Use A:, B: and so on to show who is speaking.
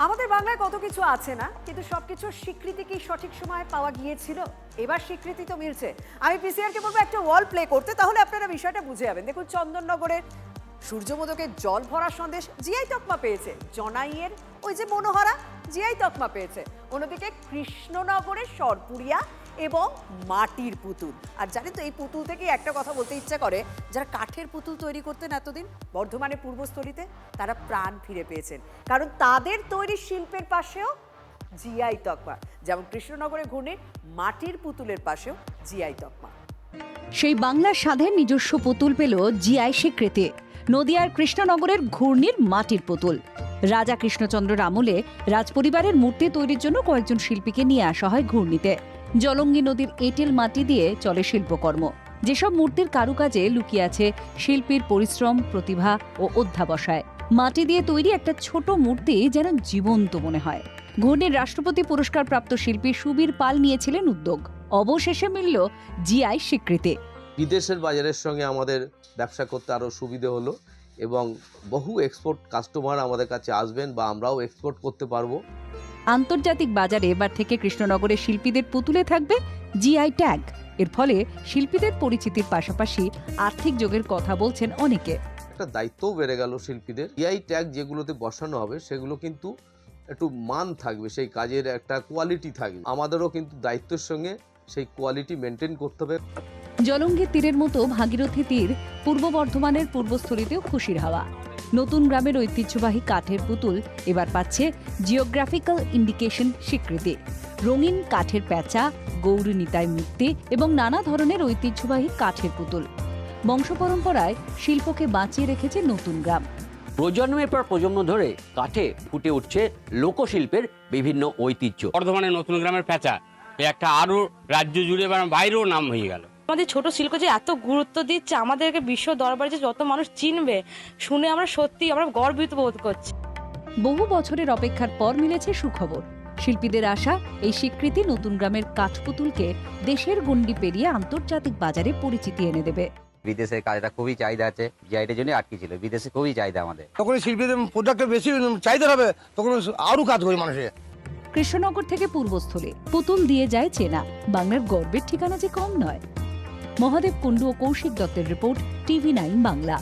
A: আমাদের বাংলায় কত কিছু আছে না, কিন্তু সবকিছুর স্বীকৃতি কি সঠিক সময়ে পাওয়া গিয়েছিল? এবার স্বীকৃতি তো মিলছে। আমি পিসিআরকে বলবো একটা ওয়াল প্লে করতে, তাহলে আপনারা বিষয়টা বুঝে যাবেন। দেখুন, চন্দননগরের সূর্যমোদকের জল ভরা সন্দেশ জিআই তকমা পেয়েছে। জনাইয়ের ওই যে মনোহরা জিআই তকমা পেয়েছে। অন্যদিকে কৃষ্ণনগরের সরপুরিয়া এবং মাটির পুতুল। আর জানেন তো, এই পুতুল থেকে একটা কথা বলতে ইচ্ছা করে, যারা কাঠের পুতুল তৈরি করতেন এতদিন বর্ধমানের পূর্বস্থলীতে, তারা প্রাণ ফিরে পেয়েছেন, কারণ তাদের তৈরি শিল্পের পাশেও জিআই তকমা। যেমন কৃষ্ণনগরের ঘূর্ণির মাটির পুতুলের পাশেও জিআই তকমা।
B: সেই বাংলার স্বাদের নিজস্ব পুতুল পেল জিআই স্বীকৃতি। নদিয়ার কৃষ্ণনগরের ঘূর্ণির মাটির পুতুল। রাজা কৃষ্ণচন্দ্রের আমলে রাজপরিবারের মূর্তি তৈরির জন্য কয়েকজন শিল্পীকে নিয়ে আসা হয় ঘূর্ণিতে। জলঙ্গি নদীর এঁটেল মাটি দিয়ে চলে শিল্পকর্ম। যেসব মূর্তির কারুকাজে লুকিয়ে আছে শিল্পীর পরিশ্রম, প্রতিভা ও অধ্যাবসায়। মাটি দিয়ে তৈরি একটা ছোট মূর্তি যেন জীবন্ত মনে হয়। ঘূর্ণির রাষ্ট্রপতি পুরস্কারপ্রাপ্ত শিল্পী সুবীর পাল নিয়েছিলেন উদ্যোগ। অবশেষে মিলল জিআই স্বীকৃতি।
C: বিদেশের বাজারের সঙ্গে আমাদের ব্যবসা করতে আরও সুবিধে হলো এবং বহু এক্সপোর্ট কাস্টমার আমাদের কাছে আসবেন বা আমরাও এক্সপোর্ট করতে পারবো।
B: আন্তর্জাতিক বাজারে এবার থেকে কৃষ্ণনগরের শিল্পীদের পুতুলে থাকবে জিআই ট্যাগ। এর ফলে শিল্পীদের পরিচিতির পাশাপাশি আর্থিক যোগের কথা বলছেন অনেকে।
C: একটা দায়িত্বও বেড়ে গেল শিল্পীদের। জিআই ট্যাগ যেগুলোতে বসানো হবে সেগুলো কিন্তু একটু মান থাকবে, সেই কাজের একটা কোয়ালিটি থাকবে। আমাদেরও কিন্তু দায়িত্বের সঙ্গে সেই কোয়ালিটি মেনটেন করতে হবে।
B: জলঙ্গির তীরের মতো ভাগীরথী তীর পূর্ব বর্ধমানের পূর্বস্থলীতেও খুশির হাওয়া। নতুন গ্রামের ঐতিহ্যবাহী কাঠের পুতুল এবার পাচ্ছে জিওগ্রাফিক্যাল ইন্ডিকেশন স্বীকৃতি। রঙিন কাঠের প্যাঁচা, গৌরী নিতাই মূর্তি এবং নানা ধরনের ঐতিহ্যবাহী কাঠের পুতুল। বংশ পরম্পরায় শিল্পকে বাঁচিয়ে রেখেছে নতুন গ্রাম।
D: প্রজন্মের পর প্রজন্ম ধরে কাঠে ফুটে উঠছে লোকশিল্পের বিভিন্ন ঐতিহ্য।
E: বর্ধমানের নতুন গ্রামের প্যাঁচা একটা আরো রাজ্য জুড়ে বা বাইরেও নাম হয়ে গেল।
F: আমাদের ছোট শিল্প যে এত গুরুত্ব দিচ্ছে, আমাদেরকে বিশ্ব দরবারে যে যত মানুষ চিনবে, শুনে আমরা সত্যি আমরা গর্বিত বোধ করছি।
B: বহু বছরের অপেক্ষার পর মিলেছে সুখবর। শিল্পীদের আশা, এই স্বীকৃতি নতুন গ্রামের কাঠপুতুলকে দেশের গণ্ডি পেরিয়ে আন্তর্জাতিক বাজারে পরিচিতি এনে দেবে।
G: বিদেশের কাজটা খুবই চাহিদা আছে, জিআইটার জন্য আটকে ছিল। বিদেশে খুবই চাহিদা আমাদের।
H: তখন শিল্পীদের প্রোডাক্টে বেশি চাহিদা হবে, তখন আরো কাজ করে মানুষের।
B: কৃষ্ণনগর থেকে পূর্বস্থলে পুতুল দিয়ে যায় চেনা। বাংলার গর্বের ঠিকানা যে কম নয়। মহাদেব কুণ্ডু ও কৌশিক দত্তের রিপোর্ট, TV9 বাংলা।